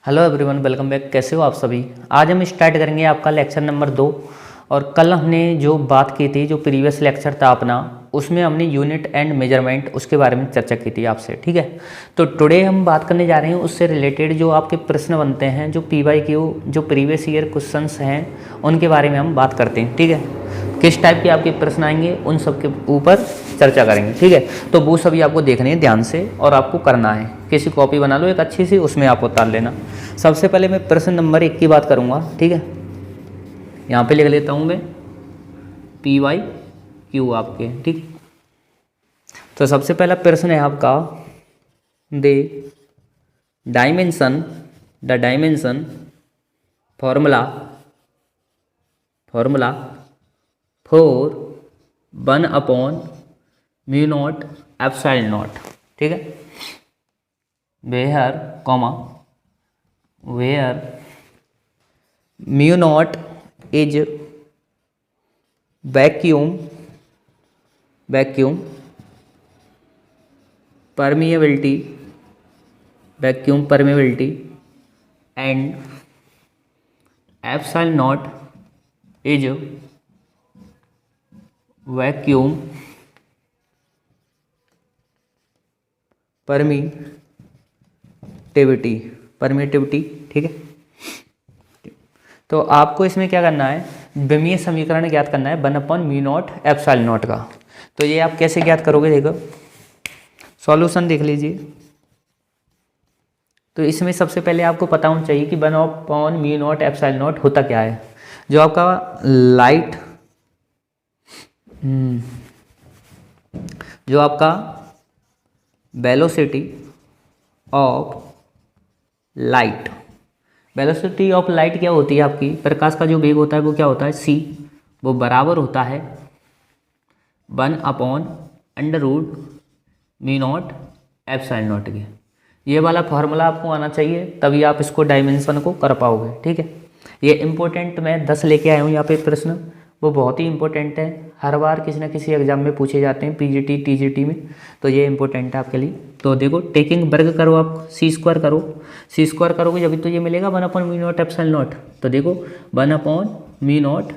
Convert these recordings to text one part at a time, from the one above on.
Hello everyone, welcome back. कैसे हो आप सभी। आज हम स्टार्ट करेंगे आपका लेक्चर नंबर 2। और कल हमने जो बात की थी, जो प्रीवियस लेक्चर था अपना, उसमें हमने यूनिट एंड मेजरमेंट उसके बारे में चर्चा की थी आपसे। ठीक है, तो टुडे हम बात करने जा रहे हैं उससे रिलेटेड जो आपके प्रश्न बनते हैं, जो PYQ जो प्रीवियस ईयर क्वेश्चंस हैं उनके बारे में हम बात करते हैं। ठीक है, किस टाइप के आपके प्रश्न आएंगे उन सब के ऊपर चर्चा करेंगे। ठीक है, तो वो सभी आपको देखने हैं ध्यान से और आपको करना है। किसी कॉपी बना लो एक अच्छी सी, उसमें आप उतार लेना। सबसे पहले मैं प्रश्न नंबर 1 की बात करूंगा। ठीक है, यहाँ पे लिख लेता हूँ मैं PYQ आपके। ठीक, तो सबसे पहला प्रश्न है आपका, द डायमेंशन फॉर्मूला फॉर 1/μ0 ठीक है, where μ0 is vacuum permeability and epsilon naught is vacuum permittivity. ठीक है, तो आपको इसमें क्या करना है, विमीय समीकरण ज्ञात करना है 1/μ0 एप्सिलॉन नॉट का। तो ये आप कैसे ज्ञात करोगे, देखो सॉल्यूशन देख लीजिए। तो इसमें सबसे पहले आपको पता होना चाहिए कि 1/μ0 एप्सिलॉन नॉट होता क्या है। जो आपका लाइट जो आपका वेलोसिटी ऑफ लाइट क्या होती है, आपकी प्रकाश का जो वेग होता है वो क्या होता है, c, वो बराबर होता है 1/√μ0 एप्सिलॉन नॉट के। ये वाला फॉर्मूला आपको आना चाहिए, तभी आप इसको डायमेंशन को कर पाओगे। ठीक है, ये इंपॉर्टेंट मैं 10 लेके आया हूँ यहाँ पे प्रश्न, वो बहुत ही इंपॉर्टेंट है। हर बार किसी ना किसी एग्जाम में पूछे जाते हैं, PGT TGT में, तो ये इंपॉर्टेंट है आपके लिए। तो देखो, टेकिंग वर्ग करो, आप c² करोगे जब तो ये मिलेगा 1/μ0 एप्सिलॉन नॉट। तो देखो 1/μ0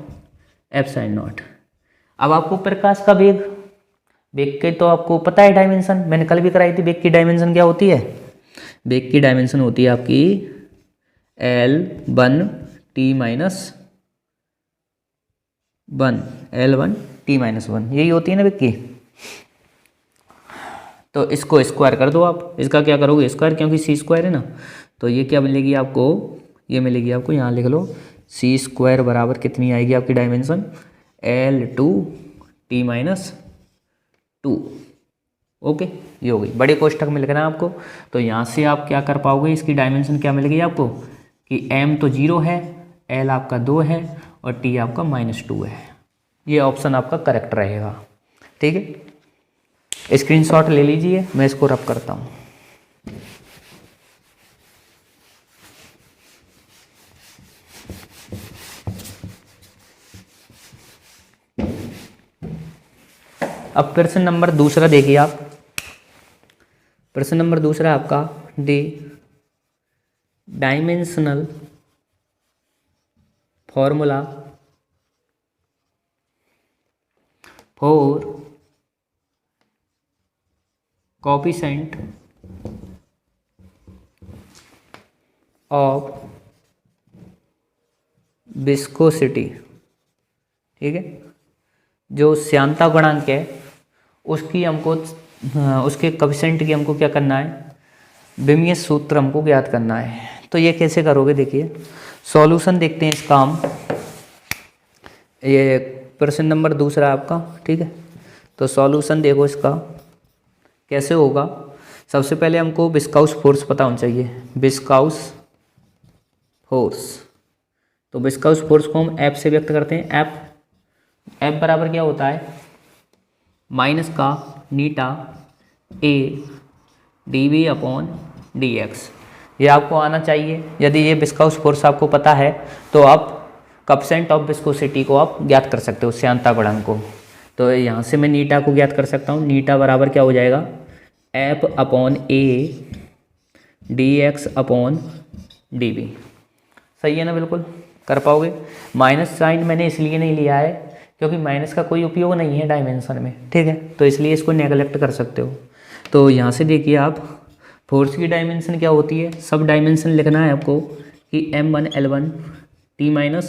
एप्सिलॉन नॉट। अब आपको प्रकाश का वेग के तो आपको पता है डायमेंशन, मैंने कल भी कराई थी। वेग की डायमेंशन क्या होती है, वेग की डायमेंशन होती है आपकी L1t-1 यही होती है ना वेग की। तो इसको स्क्वायर कर दो आप, इसका क्या करोगे स्क्वायर, क्योंकि c² है ना। तो ये क्या मिलेगी आपको, ये मिलेगी आपको, यहाँ लिख लो c² बराबर कितनी आएगी आपकी डायमेंशन, L2t-2। ओके, ये हो गई, बड़े कोष्ठक में लिखना है आपको। तो यहाँ से आप क्या कर पाओगे, इसकी डायमेंशन क्या मिलेगी आपको कि m तो 0 है, L आपका 2 है और t आपका -2 है। ये ऑप्शन आपका करेक्ट रहेगा। ठीक है, स्क्रीनशॉट ले लीजिए, मैं इसको रब करता हूँ। अब प्रश्न नंबर 2 देखिए आप। प्रश्न नंबर 2 आपका, the dimensional formula for coefficient of viscosity. ठीक है, जो श्यानता गुणांक है उसकी हमको उसके कोएफिशिएंट की हमको क्या करना है, विमीय सूत्र हमको ज्ञात करना है। तो ये कैसे करोगे, देखिए सॉल्यूशन देखते हैं इसका हम। ये प्रश्न नंबर 2 आपका। ठीक है, तो सॉल्यूशन देखो इसका कैसे होगा। सबसे पहले हमको विस्काउस फोर्स पता होना चाहिए, विस्काउस फोर्स। तो विस्काउस फोर्स को हम F से व्यक्त करते हैं। F बराबर क्या होता है, माइनस का नीटा A dV/dx। ये आपको आना चाहिए। यदि ये विस्काउस फोर्स आपको पता है तो आप कोएफिशिएंट ऑफ विस्कोसिटी को आप ज्ञात कर सकते हो, श्यानता गुणांक को। तो यहाँ से मैं नीटा को ज्ञात कर सकता हूँ। नीटा बराबर क्या हो जाएगा, F/A dx/dt। dB। सही है ना, बिल्कुल कर पाओगे। माइनस साइन मैंने इसलिए नहीं लिया है क्योंकि माइनस का कोई उपयोग नहीं है डायमेंशन में, ठीक है, तो इसलिए इसको नेगलेक्ट कर सकते हो। तो यहाँ से देखिए आप, फोर्स की डायमेंशन क्या होती है, सब डायमेंशन लिखना है आपको कि M1 L1 T-2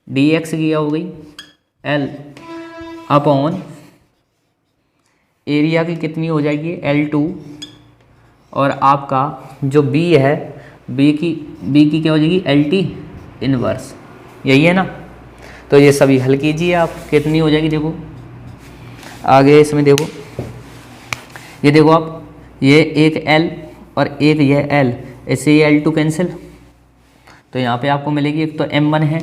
dx की क्या हो गई L अपॉन एरिया की कितनी हो जाएगी L2, और आपका जो B है B की क्या हो जाएगी LT इनवर्स, यही है ना। तो ये सभी हल कीजिए आप, कितनी हो जाएगी देखो आगे इसमें देखो, ये देखो आप, ये एक L और एक ये L, इससे ये L2 कैंसिल, तो यहाँ पे आपको मिलेगी एक तो M1 है,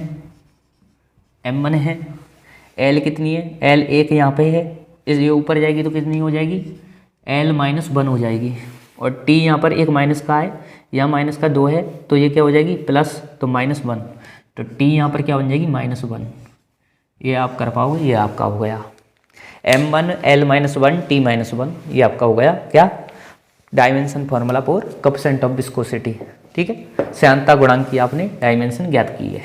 L कितनी है, L एक यहाँ पे है, इस ये ऊपर जाएगी तो कितनी हो जाएगी L-1 हो जाएगी, और T यहाँ पर एक माइनस का है, यहाँ माइनस का 2 है, तो ये क्या हो जाएगी प्लस, तो -1, तो T यहाँ पर क्या बन जाएगी -1। ये आप कर पाओगे, ये आपका हो गया M1 L-1 T-1, ये आपका हो गया क्या dimension formula for coefficient of viscosity, ठीक है। श्यानता गुणांक की आपने डायमेंशन ज्ञात की है,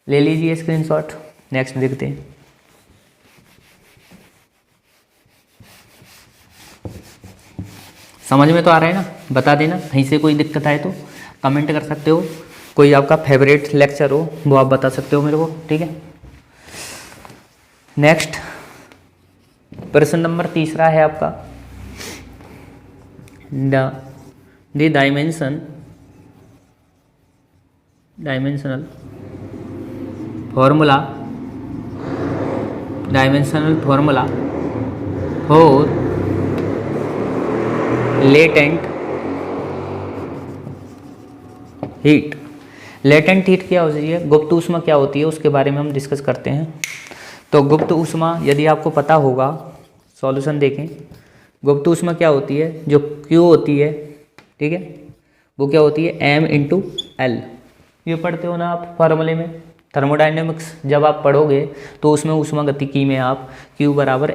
ले लीजिए स्क्रीनशॉट। नेक्स्ट देखते हैं। समझ में तो आ रहा है ना, बता देना, कहीं से कोई दिक्कत आए तो कमेंट कर सकते हो, कोई आपका फेवरेट लेक्चर हो वो आप बता सकते हो मेरे को, ठीक है। नेक्स्ट प्रश्न नंबर 3 है आपका, the dimensional formula for latent heat. Latent heat क्या होती है, गुप्त ऊष्मा क्या होती है, उसके बारे में हम डिस्कस करते हैं। तो गुप्त ऊष्मा यदि आपको पता होगा, सॉल्यूशन देखें, गुप्त ऊष्मा क्या होती है, जो Q होती है, ठीक है, वो क्या होती है M × L। ये पढ़ते हो ना आप फार्मूले में, थर्मोडायनेमिक्स जब आप पढ़ोगे तो उसमें ऊष्मा गतिकी में आप Q =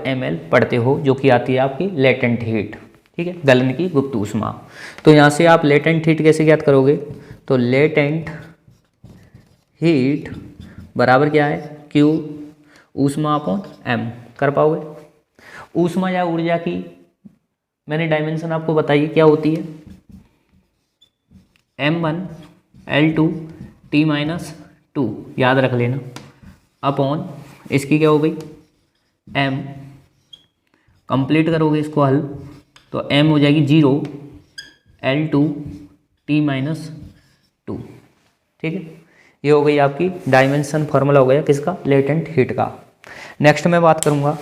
mL पढ़ते हो, जो कि आती है आपकी लेटेंट हीट, ठीक है, गलन की गुप्त ऊष्मा। तो यहाँ से आप लेटेंट हीट कैसे ज्ञात करोगे, तो लेटेंट हीट बराबर क्या है Q ऊष्मा अपॉन M, कर पाओगे। ऊष्मा या ऊर्जा की मैंने डायमेंशन आपको बताई क्या होती है, M1 L2 T-2, याद रख लेना, अपॉन इसकी क्या हो गई M, कंप्लीट करोगे इसको हल तो M हो जाएगी 0 L2 T-2, ठीक है। ये हो गई आपकी डायमेंशन फार्मूला हो गया किसका, लेटेंट हीट का। नेक्स्ट मैं बात करूंगा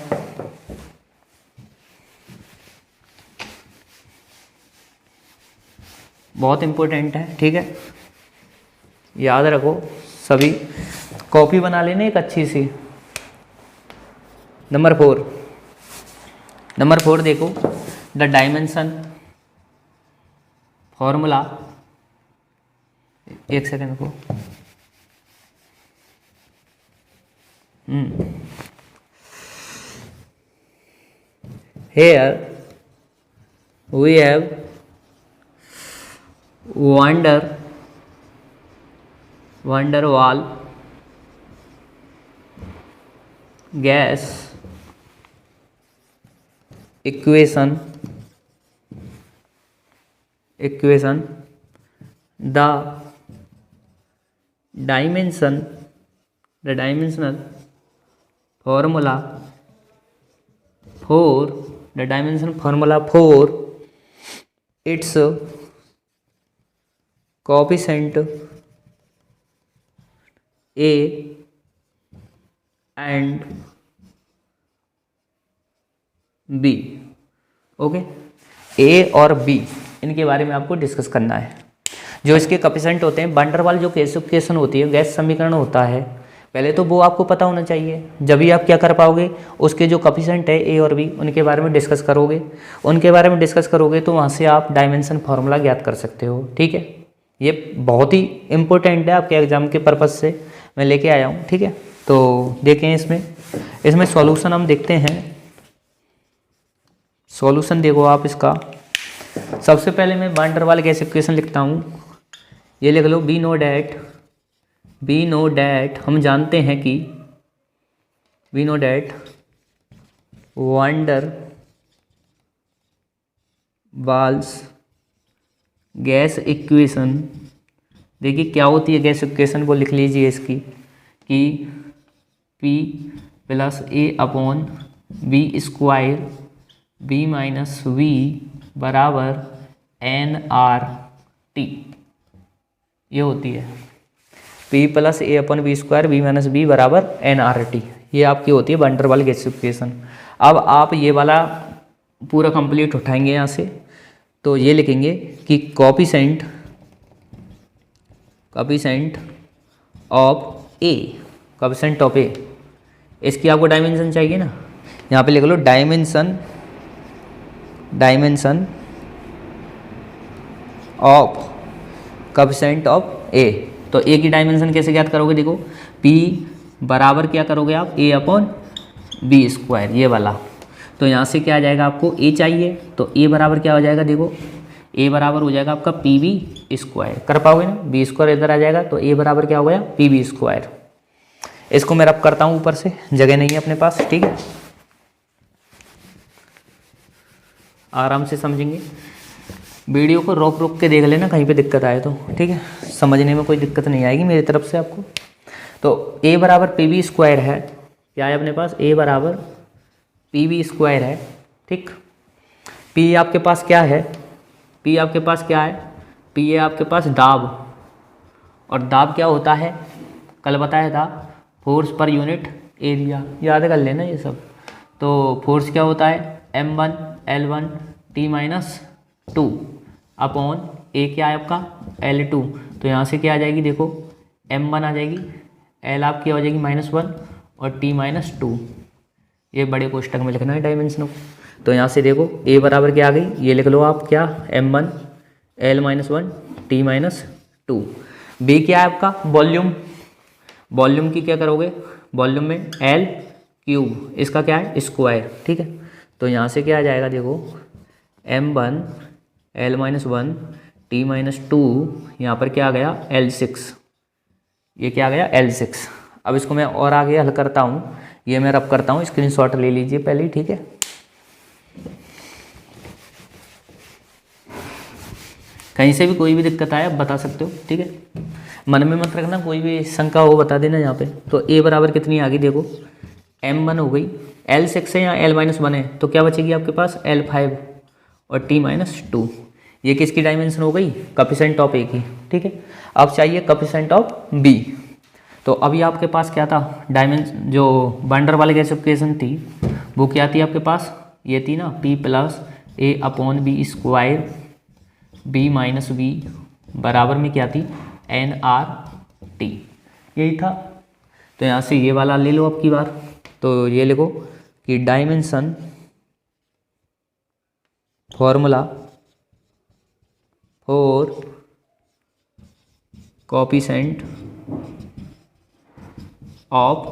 बहुत इंपॉर्टेंट है, ठीक है, याद रखो सभी, कॉपी बना लेना एक अच्छी सी। नंबर 4 देखो, द डायमेंशन फॉर्मूला, एक सेकेंड को, here we have van der Waal gas equation, the dimensional formula for its coefficient A and B, okay. A और B इनके बारे में आपको डिस्कस करना है। जो इसके कोएफिशिएंट होते हैं, वान डेर वाल जो गैसिफिकेशन होती है, गैस समीकरण होता है, पहले तो वो आपको पता होना चाहिए, जब भी आप क्या कर पाओगे, उसके जो कोएफिशिएंट है A और B उनके बारे में डिस्कस करोगे, तो वहाँ से आप डायमेंशन फार्मूला ज्ञात कर सकते हो, ठीक है। ये बहुत ही इम्पोर्टेंट है आपके एग्जाम के पर्पज़ से मैं लेके आया हूँ, ठीक है। तो देखें इसमें सॉल्यूशन हम देखते हैं। सॉल्यूशन देखो आप इसका, सबसे पहले मैं वान डर वाल गैस इक्वेशन लिखता हूँ। ये लिख लो, वी नो डैट हम जानते हैं कि वी नो डैट वान डर वाल्स गैस इक्वेशन, देखिए क्या होती है गैस इक्वेशन, वो लिख लीजिए इसकी कि P plus A upon B square B minus V बराबर NRT, ये होती है P plus A upon B square B minus B बराबर NRT, ये आपकी होती है वान डर वाल गैस इक्वेशन। अब आप ये वाला पूरा कंप्लीट उठाएंगे यहाँ से, तो ये लिखेंगे कि कोफिशिएंट ऑफ ए, इसकी आपको डायमेंशन चाहिए ना, यहाँ पे लिख लो डायमेंशन ऑफ कोफिशिएंट ऑफ ए। तो ए की डायमेंशन कैसे ज्ञात करोगे, देखो P बराबर क्या करोगे आप, ए अपॉन बी स्क्वायर, ये वाला। तो यहाँ से क्या आ जाएगा, आपको ए चाहिए, तो ए बराबर क्या हो जाएगा, देखो ए बराबर हो जाएगा आपका PB स्क्वायर, कर पाओगे ना, बी स्क्वायर इधर आ जाएगा, तो ए बराबर क्या हो गया, PB स्क्वायर। इसको मैं रब करता हूँ ऊपर से, जगह नहीं है अपने पास, ठीक है, आराम से समझेंगे। वीडियो को रोक के देख लेना, कहीं पे दिक्कत आए तो, ठीक है, समझने में कोई दिक्कत नहीं आएगी मेरी तरफ से आपको। तो ए बराबर PB स्क्वायर है, क्या है अपने पास, ए बराबर PB स्क्वायर है, ठीक। P आपके पास क्या है, P आपके पास क्या है, P है आपके पास दाब, और दाब क्या होता है, कल बताया था, फोर्स पर यूनिट एरिया, याद कर लेना ये सब। तो फोर्स क्या होता है, M1 L1 T-2 अपॉन ए क्या है आपका L2। तो यहाँ से क्या आ जाएगी, देखो M1 आ जाएगी, L आपकी हो जाएगी -1 और T-2, ये बड़े कोष्टक में लिखना है डायमेंशन को। तो यहाँ से देखो ए बराबर क्या आ गई, ये लिख लो आप क्या, M1 L-1 T-2। बी क्या है आपका वॉल्यूम की क्या करोगे, वॉल्यूम में L3, इसका क्या है स्क्वायर, ठीक है। तो यहाँ से क्या आ जाएगा, देखो M1 L-1 T-2, यहाँ पर क्या आ गया L6, ये क्या आ गया L6। अब इसको मैं और आगे हल करता हूँ, ये मैं रब करता हूँ, स्क्रीनशॉट ले लीजिए पहले ही, ठीक है। कहीं से भी कोई भी दिक्कत आए आप बता सकते हो, ठीक है, मन में मत रखना, कोई भी शंका हो बता देना यहाँ पे। तो ए बराबर कितनी आ गई, देखो M1 हो गई, L6 है या L-1 है, तो क्या बचेगी आपके पास L5 और T-2, ये किसकी डायमेंशन हो गई, कोफिशिएंट ऑफ ए की, ठीक है। अब चाहिए कोफिशिएंट ऑफ बी। तो अभी आपके पास क्या था, डायमेंशन जो वान डर वाल गैस इक्वेशन थी वो क्या थी आपके पास, ये थी ना P plus A upon B square B minus B बराबर में क्या थी NRT, यही था। तो यहाँ से ये वाला ले लो अब की बार, तो ये लिखो कि dimension formula for coefficient of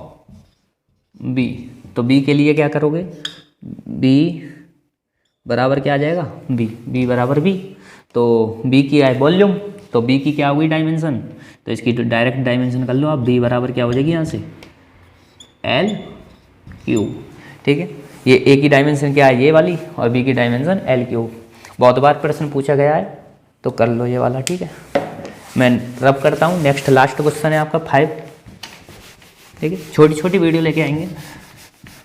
b. तो बी के लिए क्या करोगे, बी बराबर क्या आ जाएगा, बी बराबर बी। तो बी की है वॉल्यूम, तो बी की क्या हुई डायमेंशन, तो इसकी तो डायरेक्ट डायमेंशन कर लो आप, बी बराबर क्या हो जाएगी यहाँ से L3, ठीक है। ये ए की डायमेंशन क्या है, ये वाली, और बी की डायमेंशन L3। बहुत बार प्रश्न पूछा गया है, तो कर लो ये वाला, ठीक है। मैं रब करता हूँ, नेक्स्ट लास्ट क्वेश्चन है आपका 5, ठीक है। छोटी छोटी वीडियो लेके आएंगे,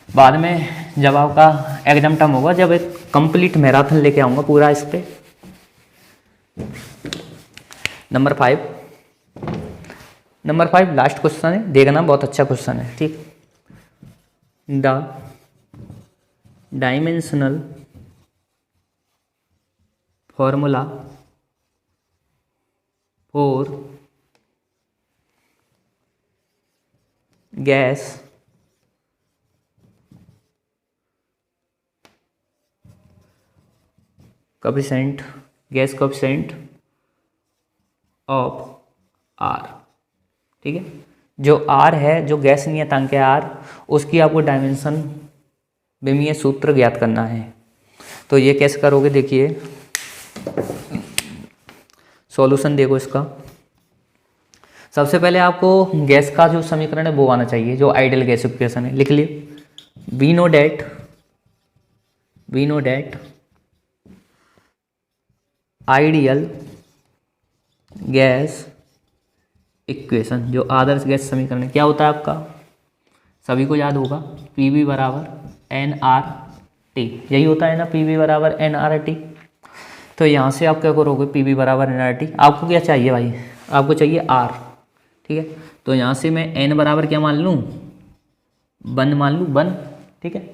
बाद में जब आपका एग्जाम टाइम होगा, जब एक कंप्लीट मैराथन लेके आऊँगा पूरा इस पे। नंबर 5 लास्ट क्वेश्चन है, देखना बहुत अच्छा क्वेश्चन है, ठीक। The dimensional formula for gas coefficient of R, ठीक है। जो आर है, जो गैस नियतांक है आर, उसकी आपको डायमेंशन विमीय सूत्र ज्ञात करना है। तो ये कैसे करोगे, देखिए सॉल्यूशन देखो इसका। सबसे पहले आपको गैस का जो समीकरण है वो आना चाहिए, जो आइडियल गैस इक्वेशन है। लिख लिए, we know that ideal gas equation, जो आदर्श गैस समीकरण है, क्या होता है आपका, सभी को याद होगा, PV बराबर nRT, यही होता है ना, PV बराबर nRT। तो यहाँ से आप क्या करोगे, PV बराबर nRT, आपको क्या चाहिए भाई, आपको चाहिए R, ठीक है। तो यहाँ से मैं n बराबर क्या मान लूँ, 1 मान लूँ, 1, ठीक है।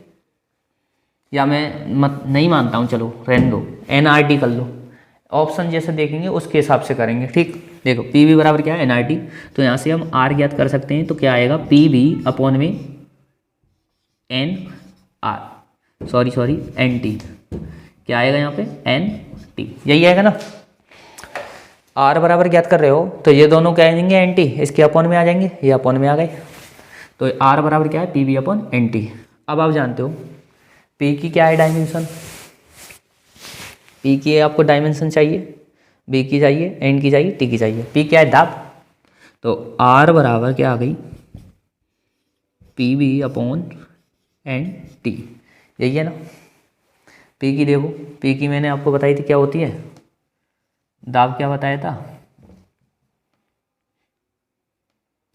या मैं नहीं मानता हूँ, चलो रहने दो, nRT कर लो, ऑप्शन जैसे देखेंगे उसके हिसाब से करेंगे, ठीक। देखो PV बराबर क्या है, nRT, तो यहाँ से हम R ज्ञात कर सकते हैं, तो क्या आएगा, PV अपॉन में NT, क्या आएगा यहाँ पे, NT, यही आएगा ना। R बराबर ज्ञात कर रहे हो तो ये दोनों क्या आएंगे, NT, इसके अपॉन में आ जाएंगे, ये अपॉन में आ गए। तो R बराबर क्या है, PV अपॉन NT। अब आप जानते हो P की क्या है डायमेंशन, P की आपको डायमेंशन चाहिए, B की चाहिए, N की चाहिए, T की चाहिए, P क्या है, दाब। तो R बराबर क्या आ गई, PV अपॉन NT, यही है ना। P की देखो, P की मैंने आपको बताई थी क्या होती है, दाब, क्या बताया था,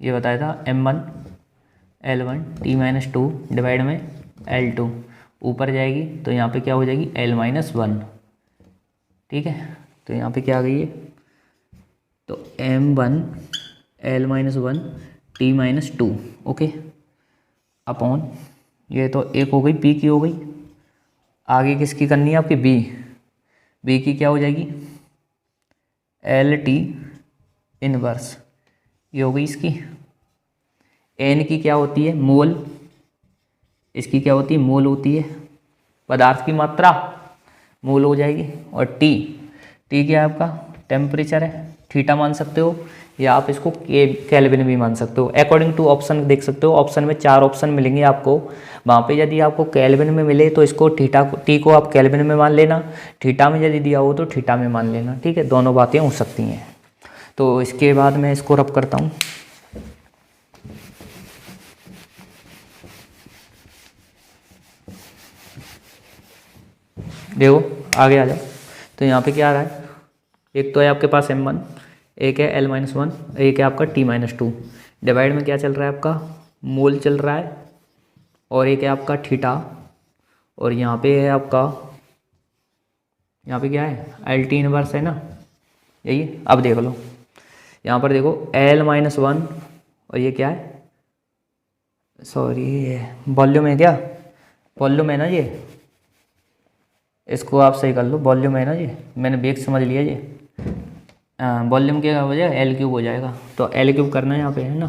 ये बताया था M1 L1 T-2 डिवाइड में L2, ऊपर जाएगी तो यहाँ पे क्या हो जाएगी, L-1, ठीक है। तो यहाँ पे क्या आ गई है, तो M1 L-1 T-2, okay, upon, ये तो एक हो गई, P की हो गई, आगे किसकी करनी है आपकी, B की क्या हो जाएगी, LT इनवर्स, ये हो गई इसकी। N की क्या होती है, मोल, इसकी क्या होती है, मोल होती है, पदार्थ की मात्रा, मोल हो जाएगी। और T क्या है आपका, टेम्परेचर है, थीटा मान सकते हो, या आप इसको केल्विन भी मान सकते हो, अकॉर्डिंग टू ऑप्शन देख सकते हो। ऑप्शन में 4 ऑप्शन मिलेंगे आपको, वहाँ पे यदि आपको केल्विन में मिले तो इसको T को आप केल्विन में मान लेना, थीटा में यदि दिया हो तो थीटा में मान लेना, ठीक है, दोनों बातें हो सकती हैं। तो इसके बाद मैं इसको रब करता हूँ, देखो आगे आ जाओ। तो यहाँ पे क्या आ रहा है, एक तो है आपके पास M1, एक है L-1, एक है आपका T-2, डिवाइड में क्या चल रहा है आपका, मोल चल रहा है, और एक है आपका थीटा, और यहाँ पे है आपका, यहाँ पे क्या है, LT इनवर्स है ना, यही। अब देख लो यहाँ पर, देखो L-1, और ये क्या है, सॉरी ये वॉल्यूम है, क्या वॉल्यूम है ना, ये इसको आप सही कर लो, वॉल्यूम है ना, ये मैंने बेग समझ लिया, ये वॉल्यूम क्या हो जाएगा, L3 हो जाएगा। तो L3 करना है यहाँ पे, है ना,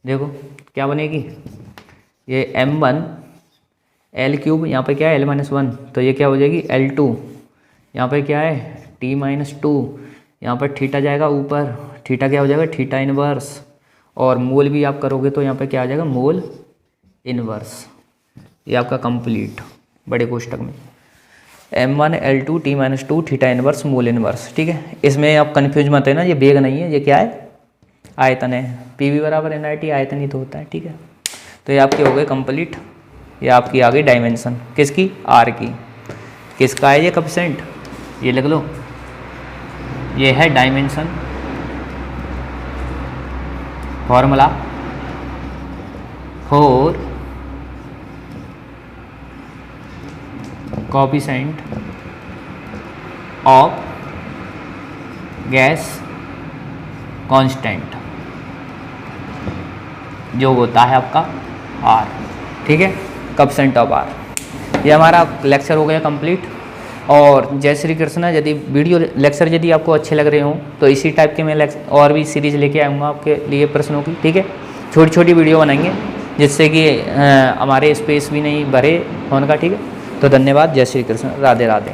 देखो क्या बनेगी, ये M1 L3, यहाँ पे क्या है L-1, तो ये क्या हो जाएगी L2, यहाँ पे क्या है T-2, यहाँ पर थीटा जाएगा ऊपर, थीटा क्या हो जाएगा, थीटा इनवर्स, और मोल भी आप करोगे तो यहाँ पे क्या आ जाएगा, मोल इनवर्स। ये आपका कंप्लीट बड़े कोष्टक में M1 L2 T-2 theta inverse mole inverse, ठीक है। इसमें आप कंफ्यूज मत है ना, ये बेग नहीं है, ये क्या है, आयतन है, PV बराबर nRT, आयतन ही तो होता है, ठीक है। तो ये आपके हो गए कंप्लीट, ये आपकी आ गई डायमेंशन, किसकी, R की। किसका है ये कोएफिशिएंट, ये लिख लो, ये है dimension, formula for coefficient of gas constant, जो होता है आपका R, ठीक है, कोएफिशिएंट ऑफ R। ये हमारा लेक्चर हो गया कंप्लीट। और जय श्री कृष्ण। यदि वीडियो लेक्चर यदि आपको अच्छे लग रहे हों तो इसी टाइप के मैं और भी सीरीज़ लेके आऊँगा आपके लिए प्रश्नों की, ठीक है। छोटी छोटी वीडियो बनाएंगे जिससे कि हमारे स्पेस भी नहीं भरे फ़ोन का, ठीक है। तो धन्यवाद, जय श्री कृष्ण, राधे राधे।